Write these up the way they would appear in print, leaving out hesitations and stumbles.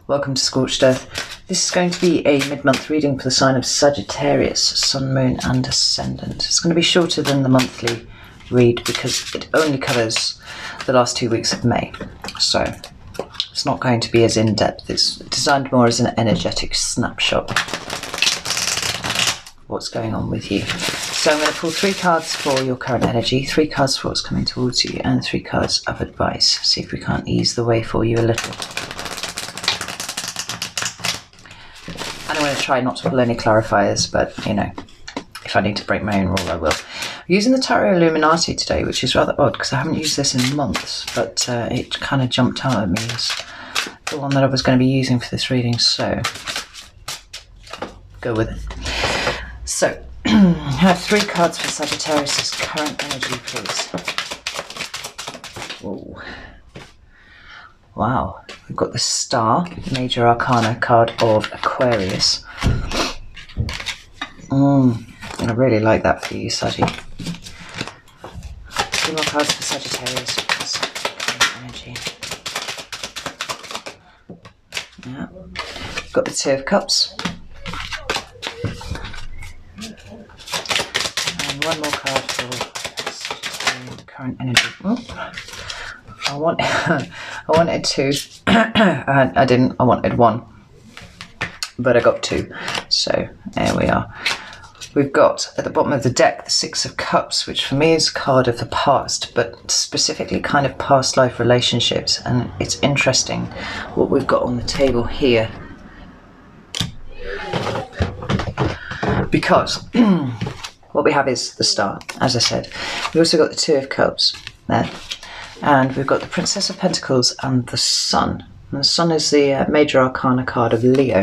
welcome to Scorched Earth. This is going to be a mid-month reading for the sign of Sagittarius, Sun, Moon and Ascendant. It's going to be shorter than the monthly read because it only covers the last 2 weeks of May. So it's not going to be as in-depth. It's designed more as an energetic snapshot of what's going on with you. So I'm going to pull 3 cards for your current energy, 3 cards for what's coming towards you, and 3 cards of advice. See if we can't ease the way for you a little. And I'm going to try not to pull any clarifiers, but, you know, if I need to break my own rule, I will. I'm using the Tarot Illuminati today, which is rather odd because I haven't used this in months, but it kind of jumped out at me as the one that I was going to be using for this reading, so go with it. So, I have 3 cards for Sagittarius' current energy, please. Ooh. Wow, we've got the Star, Major Arcana card of Aquarius. I really like that for you, Saggy. 2 more cards for Sagittarius plus current energy. Yeah, we've got the 2 of Cups. And 1 more card for current energy. Oh. I wanted 2, and I didn't. I wanted 1, but I got 2. So there we are. We've got at the bottom of the deck the 6 of Cups, which for me is a card of the past, but specifically kind of past life relationships. And it's interesting what we've got on the table here, because what we have is the Star, as I said. We've also got the 2 of Cups there. And we've got the Princess of Pentacles and the Sun. And the Sun is the Major Arcana card of Leo.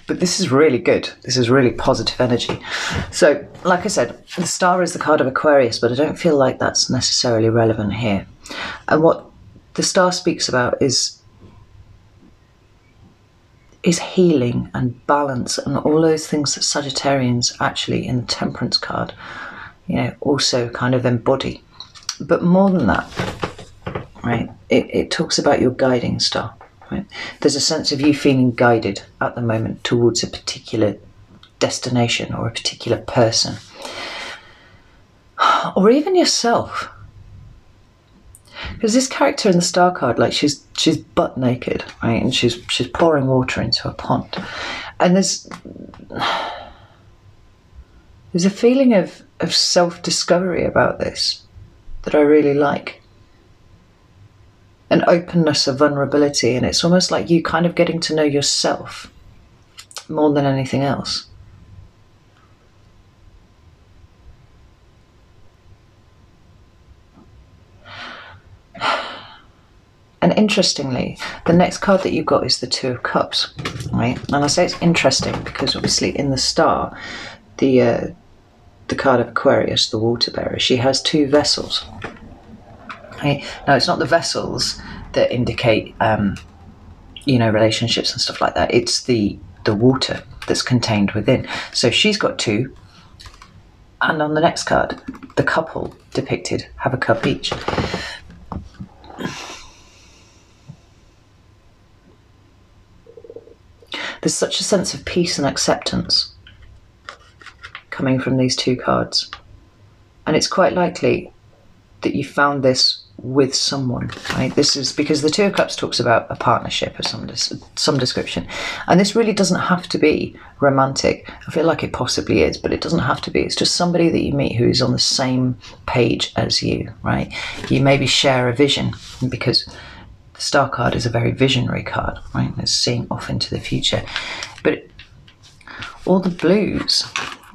But this is really good. This is really positive energy. So, like I said, the Star is the card of Aquarius, but I don't feel like that's necessarily relevant here. And what the Star speaks about is healing and balance and all those things that Sagittarians actually in the Temperance card, you know, also kind of embody. But more than that, right, it talks about your guiding star, right? There's a sense of you feeling guided at the moment towards a particular destination or a particular person. Or even yourself. Because this character in the Star card, like she's butt naked, right? And she's pouring water into a pond. And there's a feeling of self-discovery about this that I really like. An openness of vulnerability, and it's almost like you kind of getting to know yourself more than anything else. And interestingly, the next card that you've got is the 2 of Cups, right? And I say it's interesting because obviously in the Star, the card of Aquarius, the water bearer, she has 2 vessels. Okay? Now, it's not the vessels that indicate, you know, relationships and stuff like that. It's the water that's contained within. So she's got 2. And on the next card, the couple depicted have a cup each. There's such a sense of peace and acceptance coming from these 2 cards, and it's quite likely that you found this with someone, right? This is because the 2 of Cups talks about a partnership of some description, and this really doesn't have to be romantic. I feel like it possibly is, but it doesn't have to be. It's just somebody that you meet who is on the same page as you, right? You maybe share a vision, because the Star card is a very visionary card, right? It's seeing off into the future. But all the blues,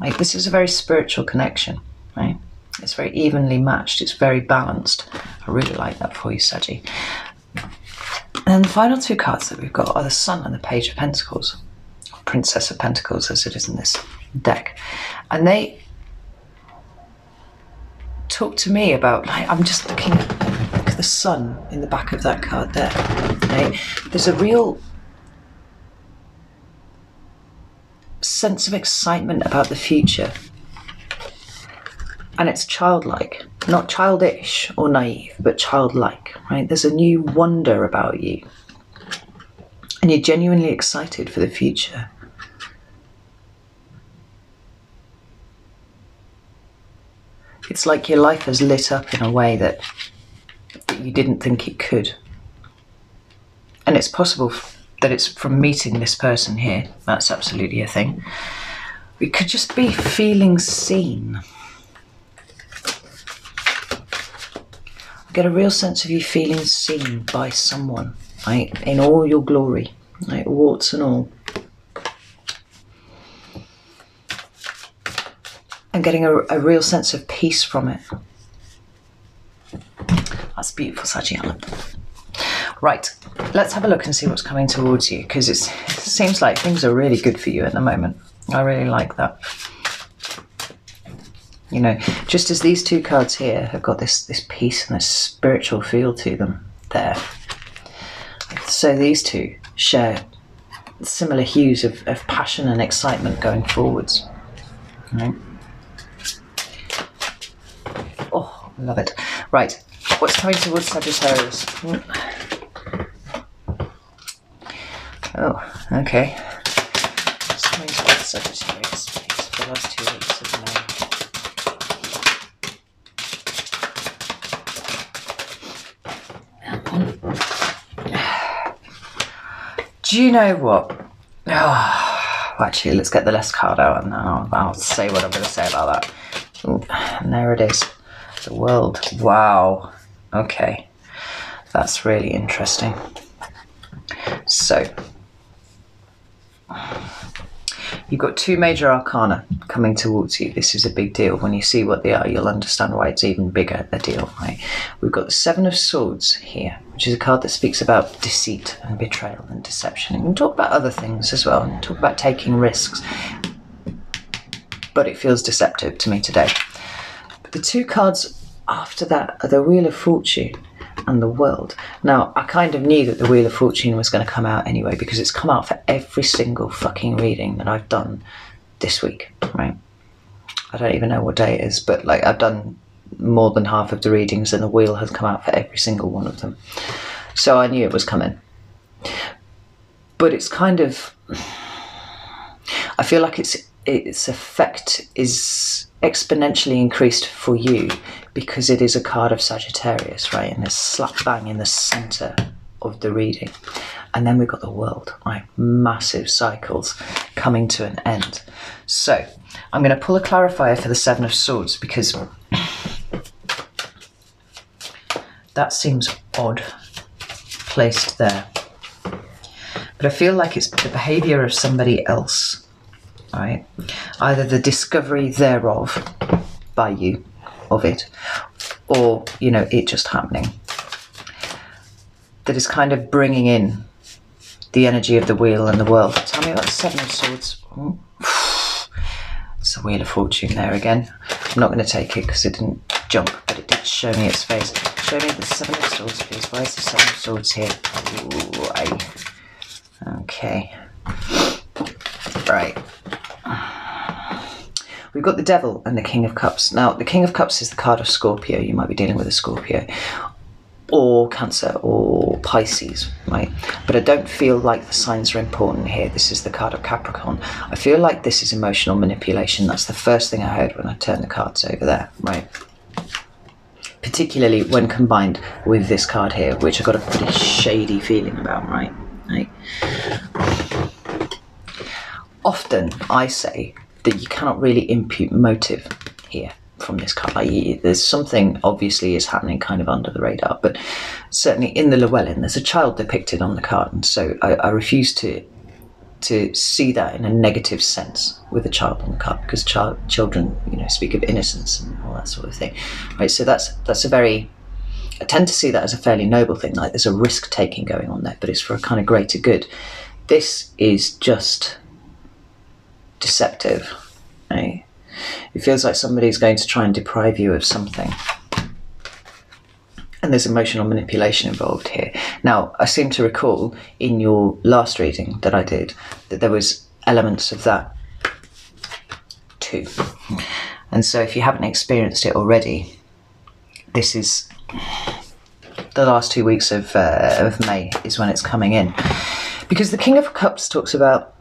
like, this is a very spiritual connection, right? It's very evenly matched. It's very balanced. I really like that for you, Saggy. And then the final 2 cards that we've got are the Sun and the Page of Pentacles, or Princess of Pentacles as it is in this deck. And they talk to me about, like, I'm just looking at the Sun in the back of that card there, right? There's a real sense of excitement about the future, and it's childlike, not childish or naive, but childlike, right? There's a new wonder about you, And you're genuinely excited for the future. It's like your life has lit up in a way that you didn't think it could. And it's possible that it's from meeting this person here. That's absolutely a thing. We could just be feeling seen. I get a real sense of you feeling seen by someone, right? In all your glory, right? Warts and all. And getting a real sense of peace from it. That's beautiful, Sagittarius. Right, let's have a look and see what's coming towards you, because it seems like things are really good for you at the moment. I really like that. You know, just as these two cards here have got this peace and this spiritual feel to them there. So these two share similar hues of passion and excitement going forwards. Right. Oh, love it. Right, what's coming towards Sagittarius? Oh, okay. What's coming towards Sagittarius, please, for the last 2 weeks of May? Do you know what? Oh, actually, let's get the last card out and I'll say what I'm going to say about that. Ooh, and there it is. The World. Wow. Okay. That's really interesting. So, you've got two major arcana coming towards you. This is a big deal. When you see what they are, you'll understand why it's even bigger a deal, right? We've got the Seven of Swords here, which is a card that speaks about deceit and betrayal and deception. And we can talk about other things as well, and talk about taking risks. But it feels deceptive to me today. But the two cards after that are the Wheel of Fortune and the World. Now, I kind of knew that the Wheel of Fortune was going to come out anyway, because it's come out for every single fucking reading that I've done this week, right? I don't even know what day it is, but like I've done more than half of the readings and the Wheel has come out for every single one of them. So I knew it was coming. But it's kind of, I feel like its effect is exponentially increased for you because it is a card of Sagittarius, right? And it's slap bang in the center of the reading. And then we've got the World, right? Massive cycles coming to an end. So I'm going to pull a clarifier for the Seven of Swords because that seems odd placed there. But I feel like it's the behaviour of somebody else. Right, either the discovery thereof by you of it, or you know, it just happening, that is kind of bringing in the energy of the Wheel and the World. Tell me about the Seven of Swords. Ooh. It's the Wheel of Fortune there again. I'm not going to take it because it didn't jump, but it did show me its face. Show me the Seven of Swords, please. Why is the Seven of Swords here? Ooh, okay, right. We've got the Devil and the King of Cups. Now, the King of Cups is the card of Scorpio. You might be dealing with a Scorpio or Cancer or Pisces, right? But I don't feel like the signs are important here. This is the card of Capricorn. I feel like this is emotional manipulation. That's the first thing I heard when I turned the cards over there, right? Particularly when combined with this card here, which I've got a pretty shady feeling about, right? Often I say that you cannot really impute motive here from this card. There's something obviously is happening kind of under the radar, but certainly in the Llewellyn there's a child depicted on the card, and so I refuse to see that in a negative sense with a child on the card, because children, you know, speak of innocence and all that sort of thing, right? So that's a very, I tend to see that as a fairly noble thing, like there's a risk taking going on there, but it's for a kind of greater good. This is just deceptive, right? It feels like somebody's going to try and deprive you of something, and there's emotional manipulation involved here. Now, I seem to recall in your last reading that I did that there was elements of that too, and so if you haven't experienced it already, this is the last 2 weeks of May is when it's coming in. Because the King of Cups talks about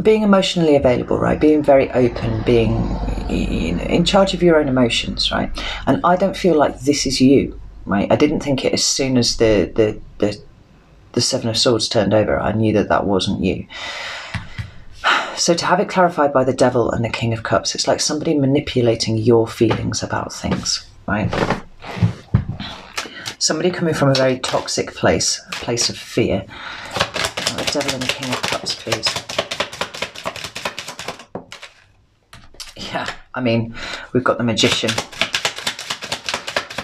being emotionally available, right? Being very open, being in charge of your own emotions, right? And I don't feel like this is you, right? I didn't think it as soon as the Seven of Swords turned over. I knew that that wasn't you. So to have it clarified by the Devil and the King of Cups, it's like somebody manipulating your feelings about things, right? Somebody coming from a very toxic place, a place of fear. Oh, the Devil and the King of Cups, please. Yeah, I mean, we've got the Magician.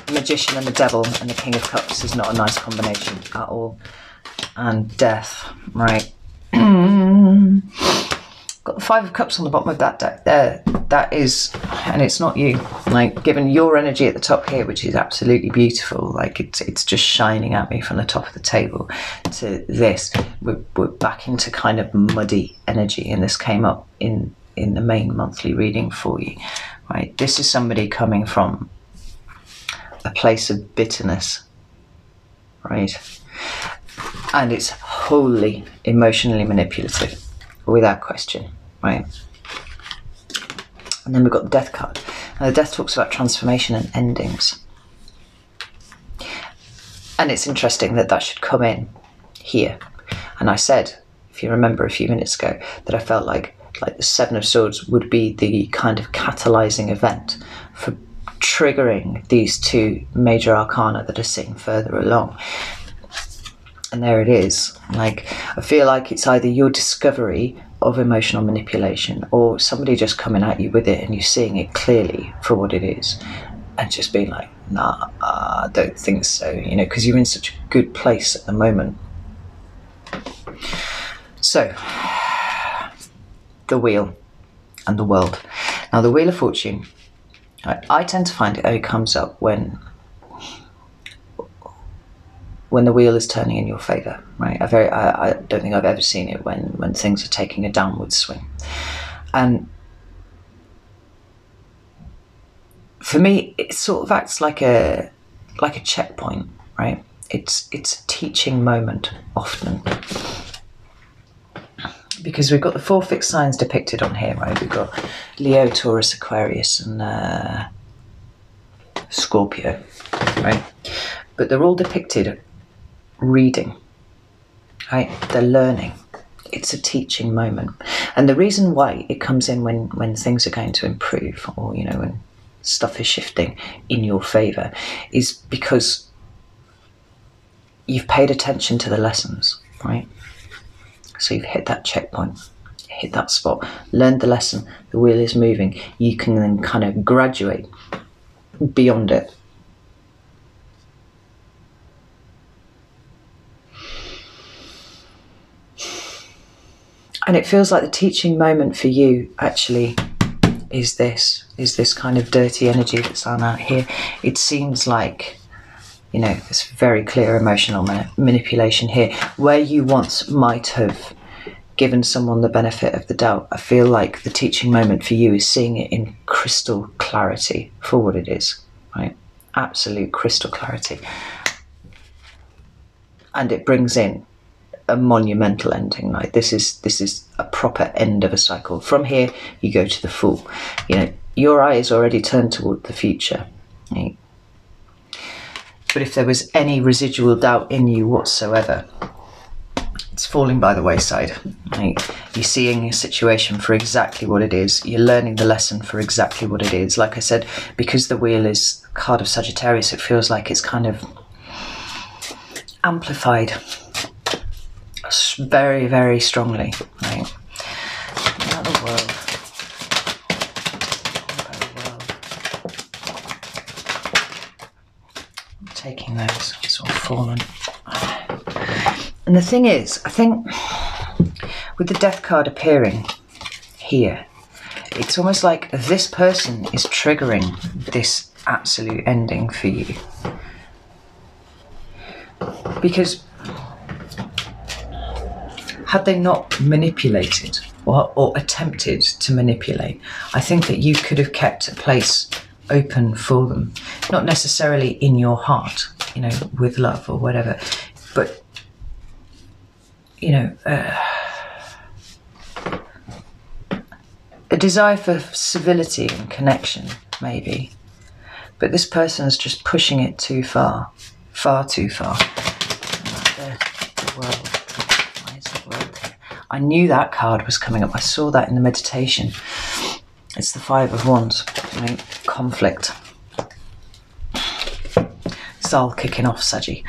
The Magician and the Devil and the King of Cups is not a nice combination at all. And Death, right? Got the Five of Cups on the bottom of that deck there. That is, and it's not you. Like, given your energy at the top here, which is absolutely beautiful, like it's just shining at me from the top of the table to this. We're back into kind of muddy energy, and this came up in the main monthly reading for you, right? This is somebody coming from a place of bitterness, right? And it's wholly emotionally manipulative, without question, right? And then we've got the Death card. Now the Death talks about transformation and endings. And it's interesting that that should come in here. And I said, if you remember a few minutes ago, that I felt like the Seven of Swords would be the kind of catalyzing event for triggering these two major arcana that are sitting further along. And there it is. Like, I feel like it's either your discovery of emotional manipulation or somebody just coming at you with it and you seeing it clearly for what it is and just being like, nah, I don't think so, you know, because you're in such a good place at the moment. So, the Wheel and the World. Now, the Wheel of Fortune, I tend to find it only comes up when the wheel is turning in your favour, right? I don't think I've ever seen it when things are taking a downward swing. And for me, it sort of acts like a checkpoint, right? It's a teaching moment often. Because we've got the 4 fixed signs depicted on here, right? We've got Leo, Taurus, Aquarius, and Scorpio, right? But they're all depicted reading, right? They're learning. It's a teaching moment. And the reason why it comes in when things are going to improve, or, you know, when stuff is shifting in your favour, is because you've paid attention to the lessons, right? So you've hit that checkpoint, hit that spot, learned the lesson, the wheel is moving. You can then kind of graduate beyond it. And it feels like the teaching moment for you actually is this kind of dirty energy that's on out here. It seems like, you know, there's very clear emotional manipulation here. Where you once might have given someone the benefit of the doubt, I feel like the teaching moment for you is seeing it in crystal clarity for what it is, right? Absolute crystal clarity. And it brings in a monumental ending. Like, this is a proper end of a cycle. From here, you go to the Fool. You know, your eye is already turned toward the future, right? But if there was any residual doubt in you whatsoever, it's falling by the wayside. Right? You're seeing a situation for exactly what it is. You're learning the lesson for exactly what it is. Like I said, because the Wheel is a card of Sagittarius, it feels like it's kind of amplified very, very strongly. Right? Not the world. Taking those, it's all fallen. And the thing is, I think with the Death card appearing here, it's almost like this person is triggering this absolute ending for you. Because had they not manipulated or attempted to manipulate, I think that you could have kept a place open for them. Not necessarily in your heart, you know, with love or whatever. But, you know, a desire for civility and connection, maybe. But this person is just pushing it too far too far. The world. Why is the world here? I knew that card was coming up. I saw that in the meditation. It's the Five of Wands, right? Conflict. It's all kicking off, Saggy.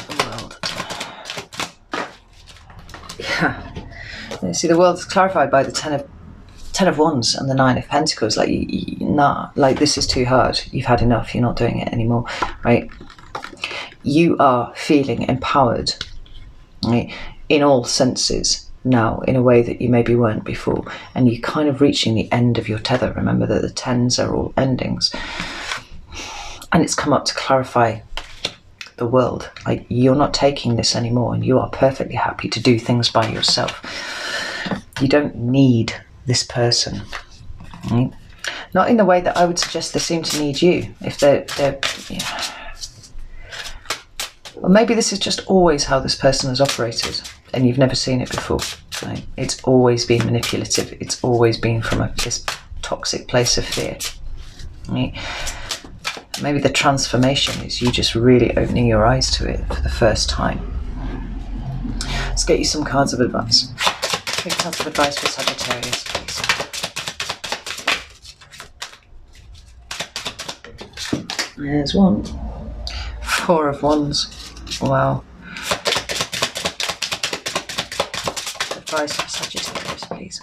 The world. Yeah. See, the world's clarified by the Ten of Wands and the Nine of Pentacles. Like, nah, like, this is too hard. You've had enough. You're not doing it anymore, right? You are feeling empowered, right, in all senses now, in a way that you maybe weren't before, and you're kind of reaching the end of your tether. Remember that the tens are all endings, and it's come up to clarify the world. Like, you're not taking this anymore, and you are perfectly happy to do things by yourself. You don't need this person, right? Not in the way that I would suggest they seem to need you. If they're yeah. Or maybe this is just always how this person has operated and you've never seen it before. Right? It's always been manipulative. It's always been from this toxic place of fear. Right? Maybe the transformation is you just really opening your eyes to it for the first time. Let's get you some cards of advice. 3 cards of advice for Sagittarius, please. There's one. 4 of Wands. Wow. Advice for Sagittarius, please.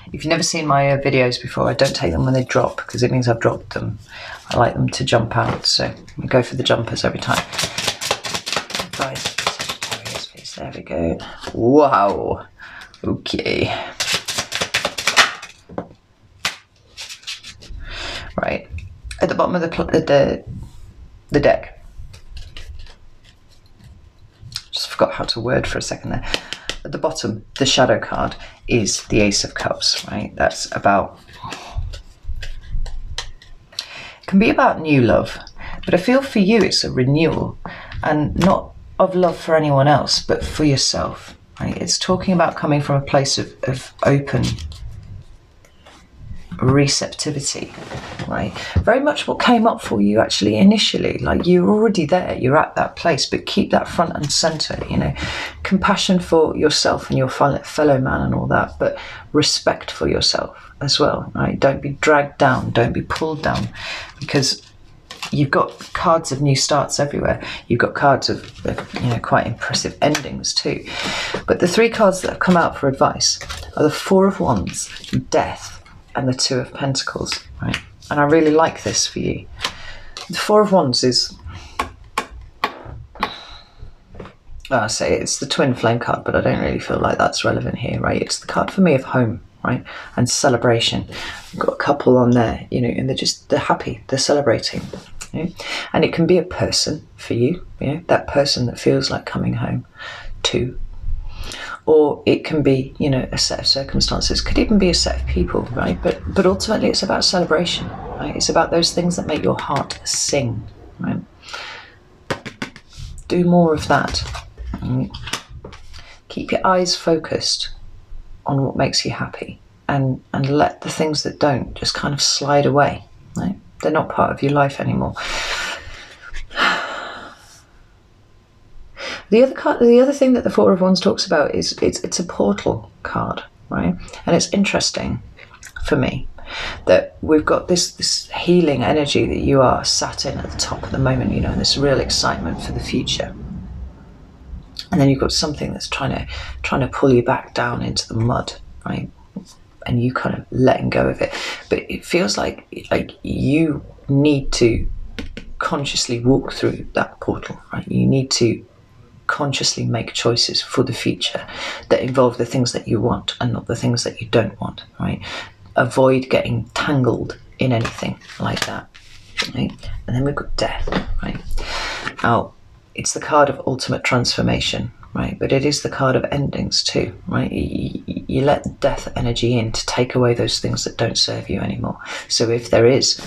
If you've never seen my videos before, I don't take them when they drop because it means I've dropped them. I like them to jump out, so we go for the jumpers every time. Advice for Sagittarius, please. There we go. Wow. Okay. Right, at the bottom of the deck, just forgot how to word for a second there. At the bottom, the shadow card is the Ace of Cups, right? That's about, it can be about new love, but I feel for you it's a renewal, and not of love for anyone else, but for yourself, right? It's talking about coming from a place of open receptivity, right? Very much what came up for you actually initially. Like, you're already there, you're at that place, but keep that front and center, you know, compassion for yourself and your fellow man and all that, but respect for yourself as well, right? Don't be dragged down, don't be pulled down, because you've got cards of new starts everywhere. You've got cards of you know, quite impressive endings too. But the 3 cards that have come out for advice are the 4 of Wands, Death, and the 2 of Pentacles, right? And I really like this for you. The 4 of Wands is, I say it's the twin flame card, but I don't really feel like that's relevant here, right? It's the card for me of home, right? And celebration. I've got a couple on there, you know, and they're happy, they're celebrating. You know? And it can be a person for you, you know, that person that feels like coming home to. Or it can be, you know, a set of circumstances. Could even be a set of people, right? But ultimately it's about celebration, right? It's about those things that make your heart sing, right? Do more of that. Right? Keep your eyes focused on what makes you happy, and let the things that don't just kind of slide away, right? They're not part of your life anymore. The other thing that the 4 of Wands talks about is it's a portal card, right? And it's interesting for me that we've got this healing energy that you are sat in at the top of the moment, you know, and this real excitement for the future. And then you've got something that's trying to pull you back down into the mud, right? And you kind of letting go of it. But it feels like you need to consciously walk through that portal, right? You need to consciously make choices for the future that involve the things that you want and not the things that you don't want, right? Avoid getting tangled in anything like that, right? And then we've got Death, right? Now, it's the card of ultimate transformation, right? But it is the card of endings too, right? You let death energy in to take away those things that don't serve you anymore. So if there is,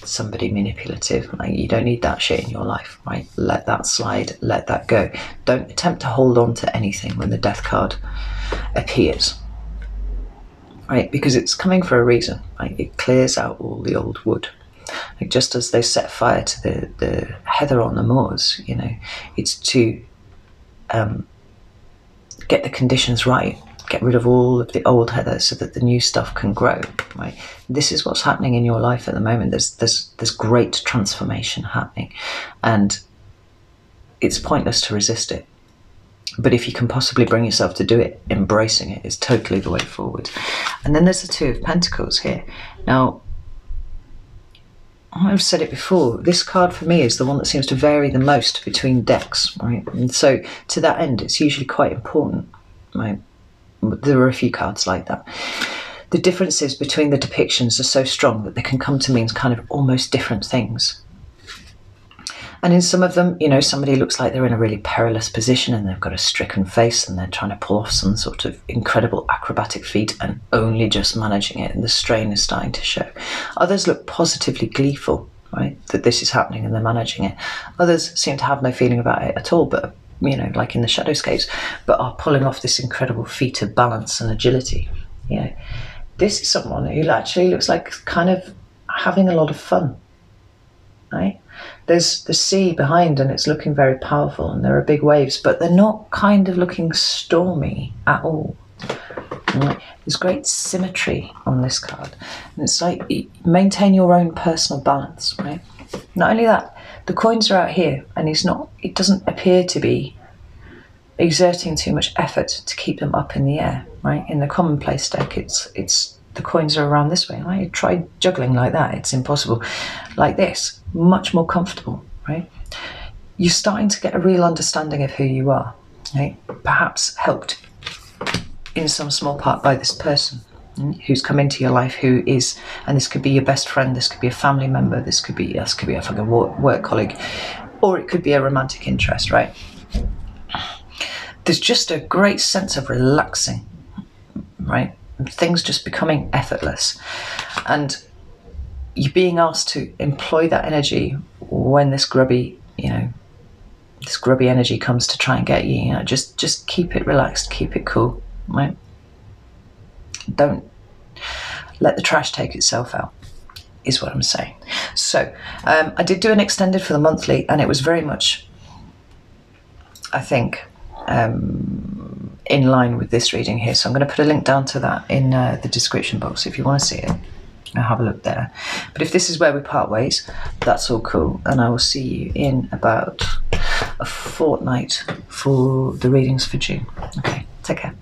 somebody manipulative, like, you don't need that shit in your life, right? Let that slide, let that go. Don't attempt to hold on to anything when the death card appears, right? Because it's coming for a reason, right? It clears out all the old wood. Like, just as they set fire to the heather on the moors, it's to get the conditions right, get rid of all of the old heather so that the new stuff can grow, right? This is what's happening in your life at the moment. There's great transformation happening, and it's pointless to resist it. But if you can possibly bring yourself to do it, embracing it is totally the way forward. And then there's the Two of Pentacles here. Now, I've said it before, this card for me is the one that seems to vary the most between decks, right? And so to that end, it's usually quite important, right? There are a few cards like that. The differences between the depictions are so strong that they can come to mean kind of almost different things. And in some of them, somebody looks like they're in a really perilous position and they've got a stricken face and they're trying to pull off some sort of incredible acrobatic feat and only just managing it, and the strain is starting to show. Others look positively gleeful, right, that this is happening and they're managing it. Others seem to have no feeling about it at all, but like in the shadowscapes, but are pulling off this incredible feat of balance and agility. This is someone who actually looks like kind of having a lot of fun, right? There's the sea behind and it's looking very powerful and there are big waves, but they're not kind of looking stormy at all. Right? There's great symmetry on this card, and it's like, maintain your own personal balance, right? Not only that, the coins are out here and it doesn't appear to be exerting too much effort to keep them up in the air, right? In the commonplace deck, it's the coins are around this way. I tried juggling like that, it's impossible. Like this, much more comfortable, right? You're starting to get a real understanding of who you are, right? Perhaps helped in some small part by this person who's come into your life, who is, and this could be your best friend, this could be a family member, this could be a fucking work colleague, or it could be a romantic interest, right? There's just a great sense of relaxing, right? Things just becoming effortless, and you're being asked to employ that energy when this grubby energy comes to try and get you. Just keep it relaxed, keep it cool, right? Don't let the trash take itself out, is what I'm saying. So I did do an extended for the monthly, and it was very much, I think, in line with this reading here. So I'm going to put a link down to that in the description box if you want to see it. I'll have a look there. But if this is where we part ways, that's all cool, and I will see you in about a fortnight for the readings for June. Okay, take care.